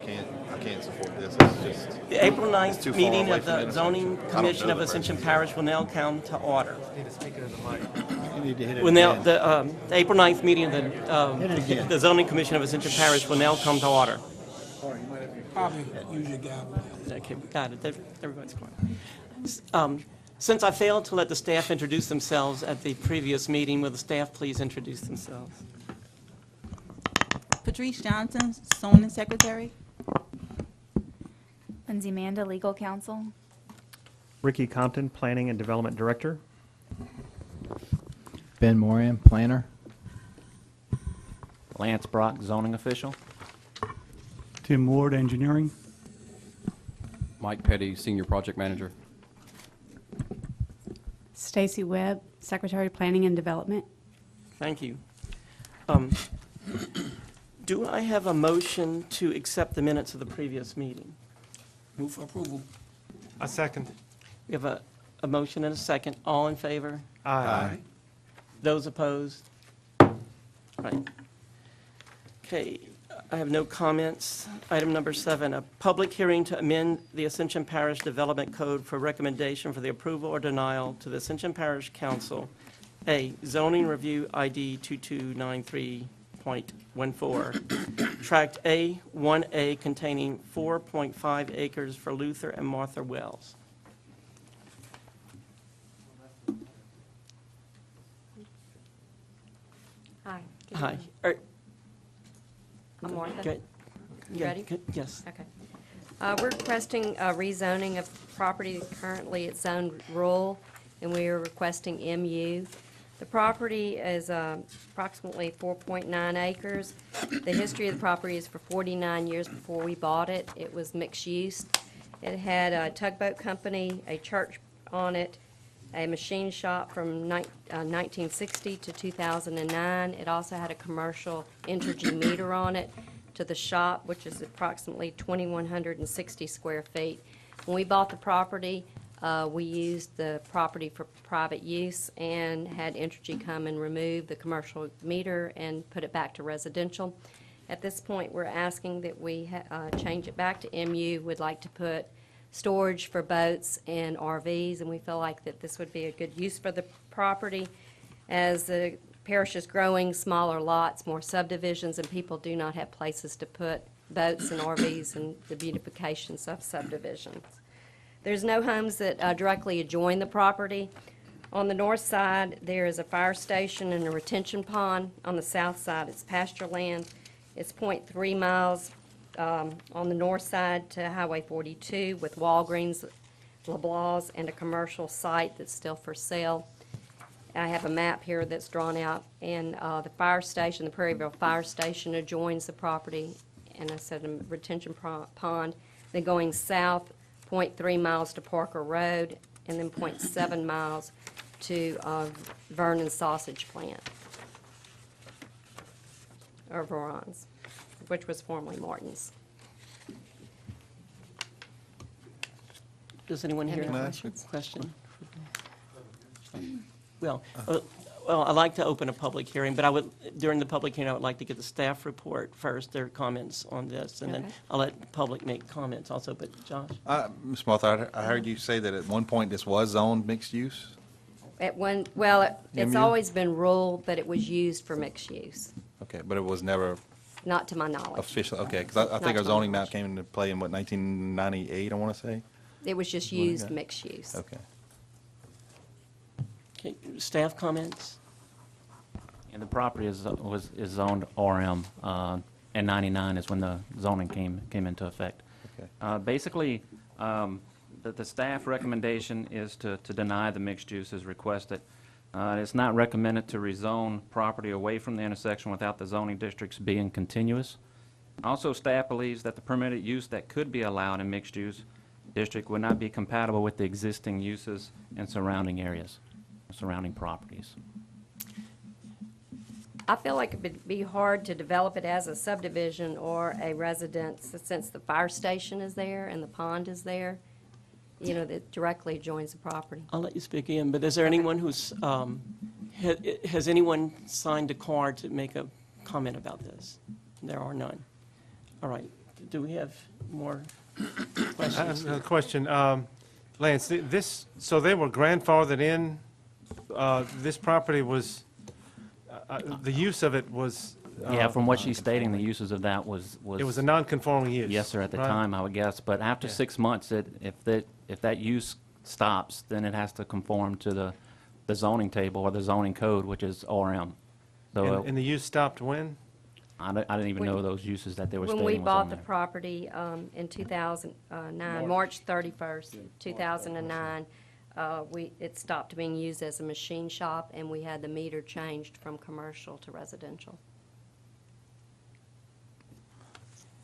I can't support this. It's just The April too 9th far meeting away of from the Zoning intersection. I don't Commission know of the Ascension person. Parish will now come to order. You need to hit it Will now, again. the April 9th meeting of Hit it again. the Zoning Commission of Ascension Parish will now come to order. Probably use your gavel. Okay, got it. Everybody's quiet. Since I failed to let the staff introduce themselves at the previous meeting, will the staff please introduce themselves? Patrice Johnson, zoning secretary. Lindsay Manda, legal counsel. Ricky Compton, Planning and Development Director. Ben Moran, planner. Lance Brock, zoning official. Tim Ward, engineering. Mike Petty, senior project manager. Stacy Webb, Secretary of Planning and Development. Thank you. Do I have a motion to accept the minutes of the previous meeting? Move for approval. A second. We have a motion and a second. All in favor? Aye. Those opposed? Right. Okay, I have no comments. Item number 7, a public hearing to amend the Ascension Parish Development Code for recommendation for the approval or denial to the Ascension Parish Council. A, zoning review ID 2293.14, tract A, 1A containing 4.5 acres for Luther and Martha Wells. Hi. Hi. I'm Martha. Good. You Yeah, ready? good. Yes. Okay. We're requesting rezoning of property. Currently, it's zoned rural, and we are requesting MU. The property is approximately 4.9 acres. The history of the property is for 49 years before we bought it. It was mixed use. It had a tugboat company, a church on it, a machine shop from 1960 to 2009. It also had a commercial Entergy meter on it to the shop, which is approximately 2,160 square feet. When we bought the property, we used the property for private use and had Entergy come and remove the commercial meter and put it back to residential. At this point, we're asking that we change it back to MU. We'd like to put storage for boats and RVs, and we feel like that this would be a good use for the property. As the parish is growing, smaller lots, more subdivisions, and people do not have places to put boats and RVs and the beautifications of subdivisions. There's no homes that directly adjoin the property. On the north side, there is a fire station and a retention pond. On the south side, it's pasture land. It's 0.3 miles on the north side to Highway 42 with Walgreens, LeBlancs, and a commercial site that's still for sale. I have a map here that's drawn out, and the fire station, the Prairieville Fire Station, adjoins the property, and I said a retention pond. Then going south, 0.3 miles to Parker Road, and then 0.7 miles to Vernon Sausage Plant, or Veron's, which was formerly Martin's. Does anyone here Can I have ask a you- question? Well, I'd like to open a public hearing, but during the public hearing, I would like to get the staff report first, their comments on this, and then Okay. I'll let the public make comments also, but Josh? Ms. Martha, I heard you say that at one point this was zoned mixed use? At one, well, it's MU? always been rural, but it was used for mixed use, Okay, but it was never not to my knowledge. official, okay, because I think Not our to my zoning map knowledge. came into play in, what, 1998, I want to say? It was just Okay. used mixed use. Okay. Okay, staff comments? And the property is zoned RM, and 99 is when the zoning came into effect. Okay. Basically, the staff recommendation is to deny the mixed use as requested. It's not recommended to rezone property away from the intersection without the zoning districts being continuous. Also, staff believes that the permitted use that could be allowed in mixed use district would not be compatible with the existing uses in surrounding areas, surrounding properties. I feel like it would be hard to develop it as a subdivision or a residence since the fire station is there and the pond is there, you know, that directly adjoins the property. I'll let you speak again, but is there anyone who's, has anyone signed a card to make a comment about this? There are none. All right. Do we have more I questions? have another question. Lance, so they were grandfathered in, this property was, the use of it was. Yeah, from what she's stating, the uses of that was. It was a non-conforming use. Yes, sir, at the right? time, I would guess, but after Yeah. 6 months, if that use stops, then it has to conform to the zoning table or the zoning code, which is RM. So And the use stopped when? I didn't even know those uses that they were When stating we was bought on the there. property in 2009, March 31st, 2009, it stopped being used as a machine shop, and we had the meter changed from commercial to residential.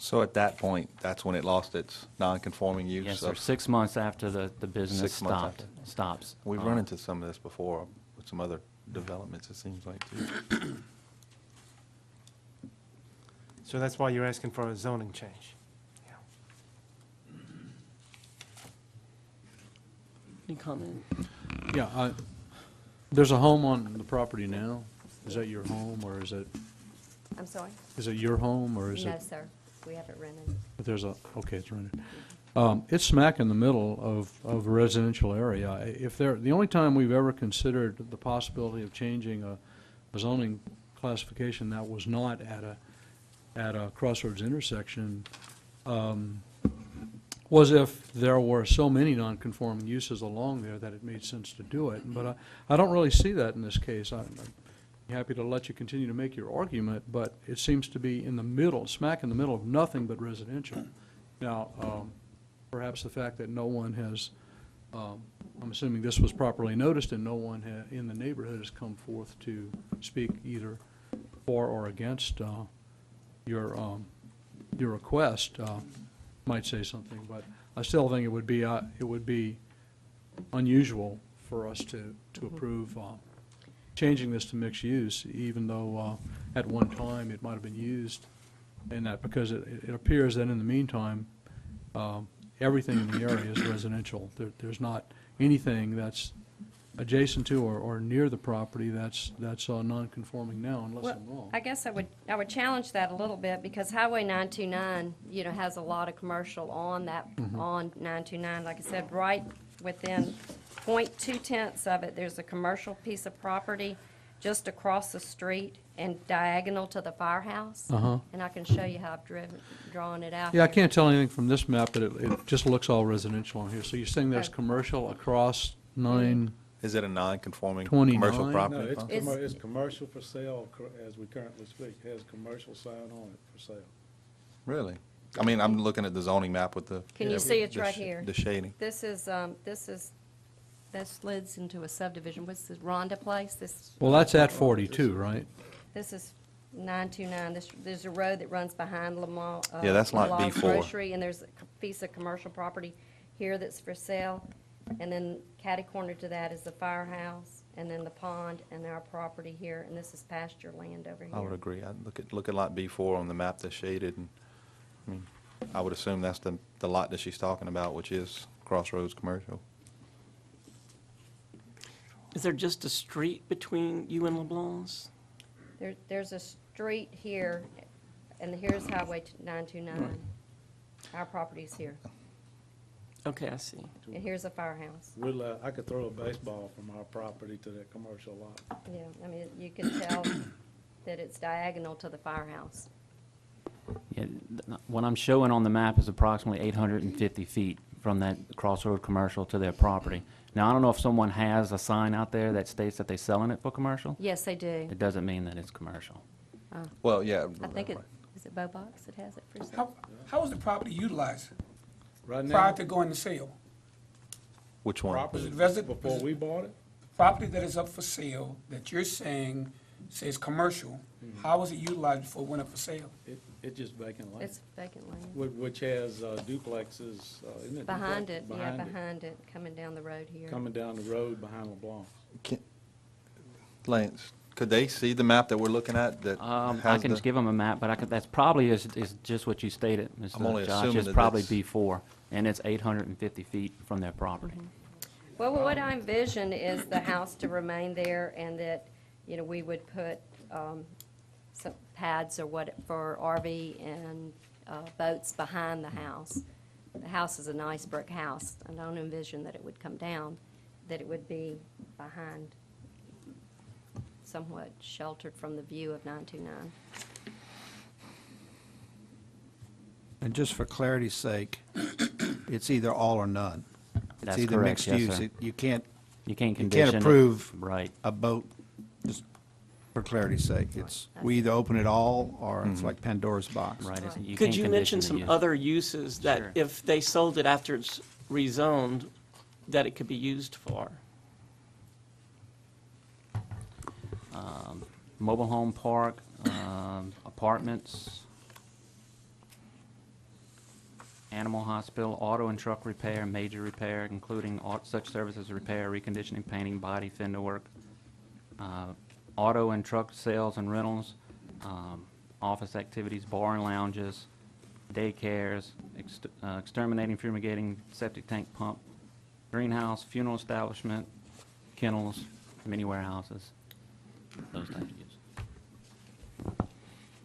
So at that point, that's when it lost its non-conforming use? Yes, sir, of- 6 months after the business 6 months stops. We've run into some of this before with some other developments, it seems like, too. So that's why you're asking for a zoning change. Any comment? Yeah, there's a home on the property now. Is that your home, or is it your home, or is it? No, sir, we haven't rented. But there's okay, it's rented. It's smack in the middle of a residential area. The only time we've ever considered the possibility of changing a zoning classification that was not at a crossroads intersection, was if there were so many non-conforming uses along there that it made sense to do it. But I don't really see that in this case. I'm happy to let you continue to make your argument, but it seems to be in the middle, smack in the middle of nothing but residential. Now, perhaps the fact that no one has, I'm assuming this was properly noticed and no one in the neighborhood has come forth to speak either for or against your request, might say something, but I still think it would be unusual for us to approve changing this to mixed use, even though at one time it might have been used, and that because it appears that in the meantime everything in the area is residential. There's not anything that's adjacent to or near the property that's non-conforming now, unless Well, I'm wrong. I guess I would challenge that a little bit, because Highway 929, has a lot of commercial on that, on 929. Like I said, right within 0.2 of it, there's a commercial piece of property just across the street and diagonal to the firehouse. And I can show you how I've drawn it out. Yeah, I here. can't tell anything from this map, but it just looks all residential on here. So you're saying there's Oh. commercial across 9? Is it a non-conforming 29? commercial No, property? No, Bob? it's commercial for sale as we currently speak. It has commercial sign on it for sale. Really? I mean, I'm looking at the zoning map with the. Can you see it's the right sh- here? The shading. This leads into a subdivision. What's this, Rhonda Place? Well, that's at 42, right? This is 929. There's a road that runs behind Lamar. Yeah, that's lot Lamar's B4. Grocery, and there's a piece of commercial property here that's for sale. And then catty corner to that is the firehouse, and then the pond, and our property here, and this is pasture land over here. I would agree. I'd look at lot B4 on the map that's shaded, and, I mean, I would assume that's the lot that she's talking about, which is Crossroads Commercial. Is there just a street between you and LeBlanc's? There's a street here, and here's Highway 929. Our property's here, Okay, I see. and here's a firehouse. I could throw a baseball from our property to that commercial lot. Yeah, I mean, you can tell that it's diagonal to the firehouse. Yeah, what I'm showing on the map is approximately 850 feet from that crossroad commercial to their property. Now, I don't know if someone has a sign out there that states that they're selling it for commercial. Yes, they do. It doesn't mean that it's commercial. Well, yeah. I think is it Bobox that has it for sale? How was the property utilized Right prior now, to going to sale? Which one? Was it resident, before we bought it, property that is up for sale, that you're saying says commercial, how was it utilized before it went up for sale? it just vacant land, It's vacant land. which has duplexes, isn't it? Behind it, duplex? yeah, behind it, coming down the road here. Coming down the road behind LeBlanc. Lance, could they see the map that we're looking at that I has can the? just give them a map, but that's probably is just what you stated, I'm only Mr. Josh. assuming It's that probably that's- B4, and it's 850 feet from their property. Well, what I envision is the house to remain there, and that, we would put some pads or what, for RV and boats behind the house. The house is a nice brick house. I don't envision that it would come down, that it would be behind, somewhat sheltered from the view of 929. And just for clarity's sake, it's either all or none. That's It's either correct, mixed yes, use. sir. You can't You can't condition it. approve Right. a boat, just for clarity's sake. We either open it all, or Mm-hmm. it's like Pandora's box. Right. it's- you Could can't you condition mention the some use. other uses that Sure. if they sold it after it's rezoned, that it could be used for? Mobile home park, apartments, animal hospital, auto and truck repair, major repair, including such services as repair, reconditioning, painting, body, fender work, auto and truck sales and rentals, office activities, bar and lounges, daycares, exterminating, fumigating, septic tank pump, greenhouse, funeral establishment, kennels, mini warehouses, those types of uses.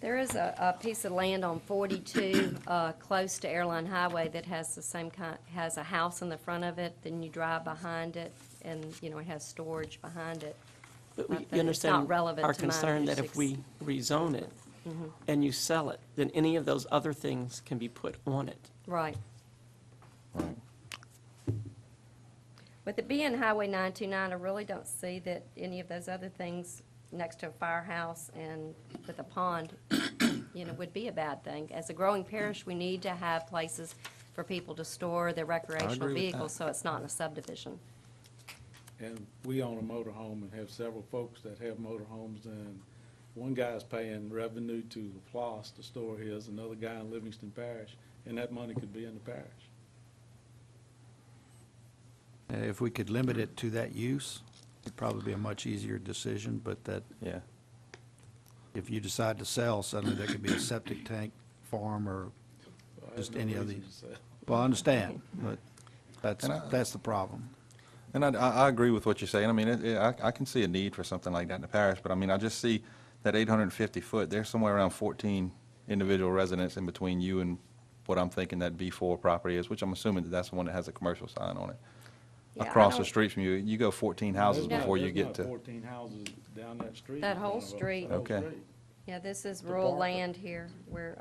There is a piece of land on 42, close to Airline Highway, that has the same kind, has a house in the front of it, then you drive behind it, and, you know, it has storage behind it. But Not you that it's understand not relevant our to mine concern that use if we rezone it and you sell it, then any of those other things can be put on it. Right. Right. With it being Highway 929, I really don't see that any of those other things next to a firehouse and with a pond, you know, would be a bad thing. As a growing parish, we need to have places for people to store their recreational with that. vehicles, so it's not in a subdivision. And we own a motorhome and have several folks that have motorhomes, and one guy's paying revenue to LaPlace to store his, another guy in Livingston Parish, and that money could be in the parish. If we could limit it to that use, it'd probably be a much easier decision, but that Yeah. if you decide to sell, suddenly there could be a septic tank farm or So I have just no any of reason these. to sell. Well, I understand, but And that's the problem. And I agree with what you're saying. I mean, I can see a need for something like that in the parish, but I mean, I just see that 850 foot, there's somewhere around 14 individual residents in between you and what I'm thinking that B4 property is, which I'm assuming that that's the one that has a commercial sign on it. Yeah, I Across the don't- street from you, you go 14 houses There's not- before you there's get not to, 14 houses down that street. That in whole front of us, street. the whole Okay. street. Yeah, this is The rural Parker. land here where,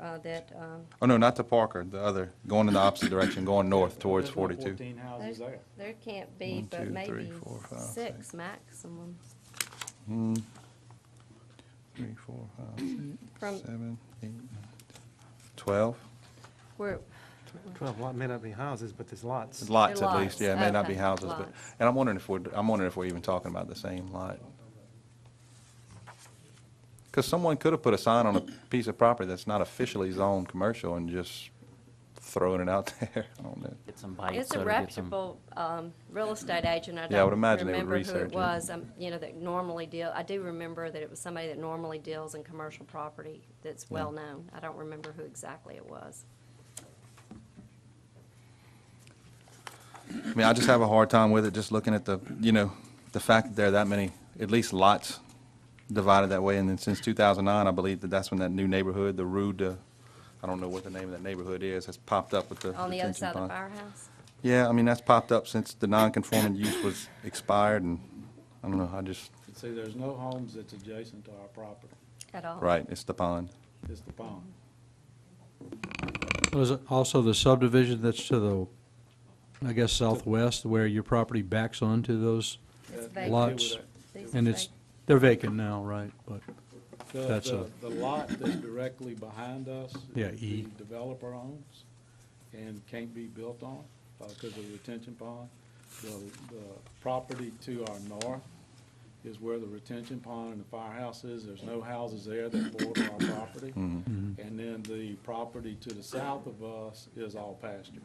oh, no, not to Parker, the other, going in the opposite direction, going north towards There's not 42. 14 houses there. there can't be 1, but 2, maybe 3, 4, 5, 6 maximum. 3, 4, 5, 6, From 7, 8, 12? where, 12 lot may not be houses, but there's lots. Lots They're at least, yeah, it may not be okay, houses, but, lots. and I'm wondering if we're even talking about the same lot. Because someone could have put a sign on a piece of property that's not officially zoned commercial and just throwing it out there. I don't know. Get some bites. it's a so to get some- reputable real estate agent. I Yeah, I would don't imagine they would remember who research it it. was, you know, that normally deal, I do remember that it was somebody that normally deals in commercial property that's well-known. I don't remember who exactly it was. I mean, I just have a hard time with it, just looking at the, the fact that there are that many, at least lots divided that way. And then since 2009, I believe that that's when that new neighborhood, the Rue de, I don't know what the name of that neighborhood is, has popped up with the On the other detention side of the pond. firehouse? Yeah, I mean, that's popped up since the non-conforming use was expired, and I don't know, I just, See, there's no homes that's adjacent to our property. At all? right, it's the pond. It's the pond. Was it also the subdivision that's to the, I guess, southwest, where your property backs onto those It's That- vacant. lots? These And are it's, vacant. they're vacant now, right? But That's The lot that's directly behind us. Yeah, E. The developer owns and can't be built on because of the retention pond. The property to our north is where the retention pond and the firehouse is. There's no houses there that border our property. And then the property to the south of us is all pasture.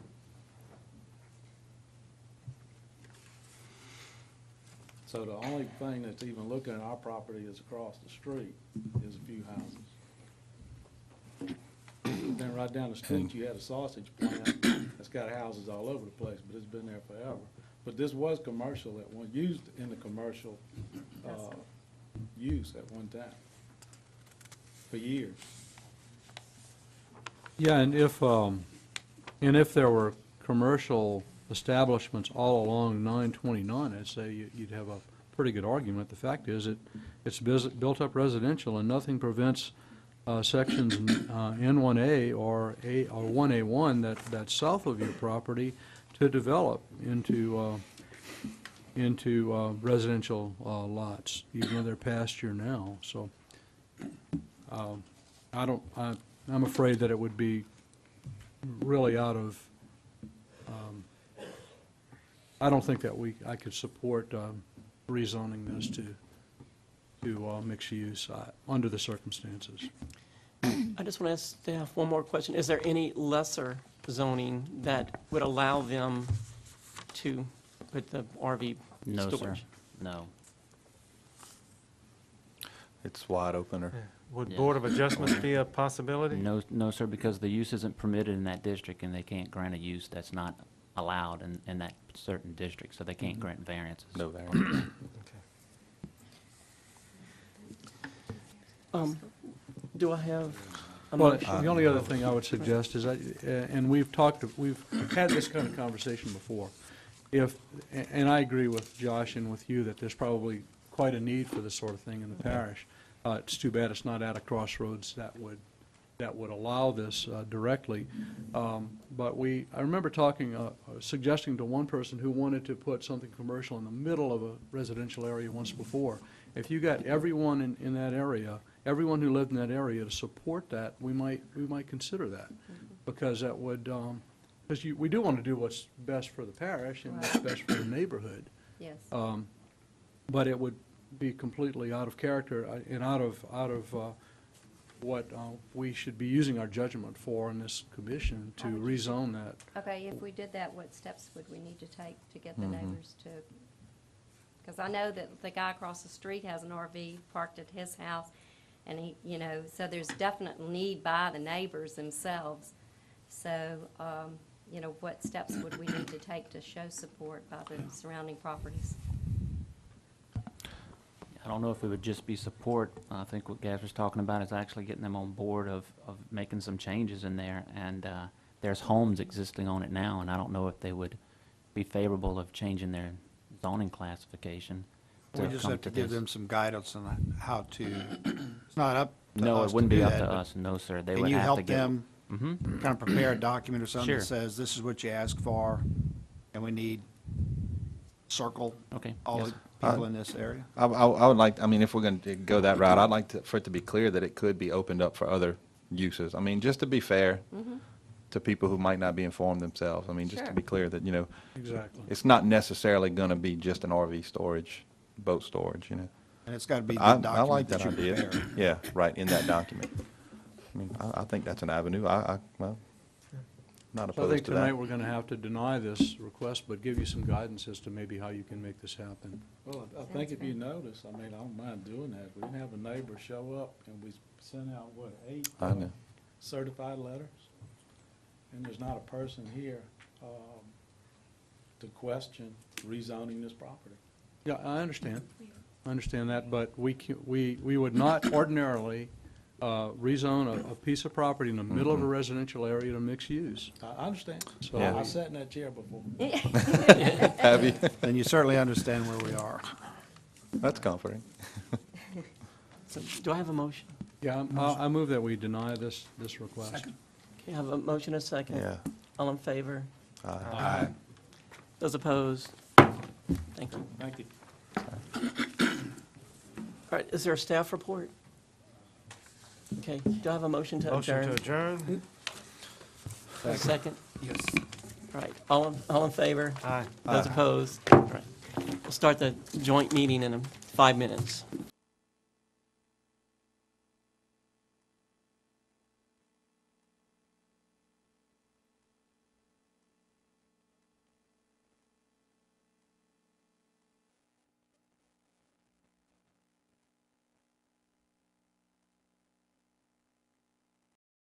So the only thing that's even looking at our property is across the street is a few houses. Then right down the street, you had a sausage plant that's got houses all over the place, but it's been there forever. But this was commercial at one, used in the commercial, use at one time, for years. Yeah, and if there were commercial establishments all along 929, I'd say you'd have a pretty good argument. The fact is, it's built-up residential, and nothing prevents sections N1A or 1A1 that's south of your property to develop into residential lots, even though they're pasture now. So I'm afraid that it would be really out of, I don't think that I could support rezoning this to mixed use under the circumstances. I just want to ask staff one more question. Is there any lesser zoning that would allow them to put the RV No, sir. storage? No. It's wide open, or, Would Yeah. Board of Adjustments be a possibility? No, sir, because the use isn't permitted in that district, and they can't grant a use that's not allowed in that certain district, so they can't grant variances. no variance. Do I have a Well, motion? the only other thing I would suggest is that, and we've had this kind of conversation before. And I agree with Josh and with you that there's probably quite a need for this sort of thing in the parish. It's too bad it's not at a crossroads that would allow this directly. But I remember suggesting to one person who wanted to put something commercial in the middle of a residential area once before. If you got everyone in that area, everyone who lived in that area to support that, we might consider that. Because that would, because we do want to do what's best for the parish and what's best for the neighborhood. Yes. But it would be completely out of character and out of what we should be using our judgment for in this commission to rezone that. Okay, if we did that, what steps would we need to take to get the neighbors to? Because I know that the guy across the street has an RV parked at his house, and he, so there's definite need by the neighbors themselves. So, what steps would we need to take to show support by the surrounding properties? I don't know if it would just be support. I think what Gaz was talking about is actually getting them on board of making some changes in there. And there's homes existing on it now, and I don't know if they would be favorable of changing their zoning classification. We just have to give them some guidance on how to, it's not up to us No, it to wouldn't do be up that, to but us, no, sir. They Can would you have to help get. them Mm-hmm. kind of prepare a document or something Sure. that says, this is what you asked for, and we need circle Okay. all Yes. the people in this area? I would like, if we're going to go that route, I'd like for it to be clear that it could be opened up for other uses. Just to be fair to people who might not be informed themselves. Just to Sure. be clear that, Exactly. it's not necessarily going to be just an RV storage, boat storage, And it's got to be the I document like that that you idea. prepare. Yeah, right, in that document. I think that's an avenue. Well, not So I opposed think to tonight that. we're going to have to deny this request, but give you some guidance as to maybe how you can make this happen. Well, I think if you notice, I don't mind doing that. We didn't have a neighbor show up, and we sent out, 8 I know. certified letters? And there's not a person here to question rezoning this property. Yeah, I understand. I understand that, but we would not ordinarily rezone a piece of property in the middle of a residential area to mixed use. I understand. So- Yeah. I sat in that chair before. Have you? Then you certainly understand where we are. That's comforting. So, do I have a motion? Yeah, I move that we deny this request. Second. Okay, I have a motion and a second. Yeah. All in favor? Aye. Those opposed? Thank you. Thank you. All right, is there a staff report? Okay, do I have a motion to Motion adjourn? to adjourn? A second? Yes. All right, all in favor? Aye. Those opposed? All right. We'll start the joint meeting in 5 minutes.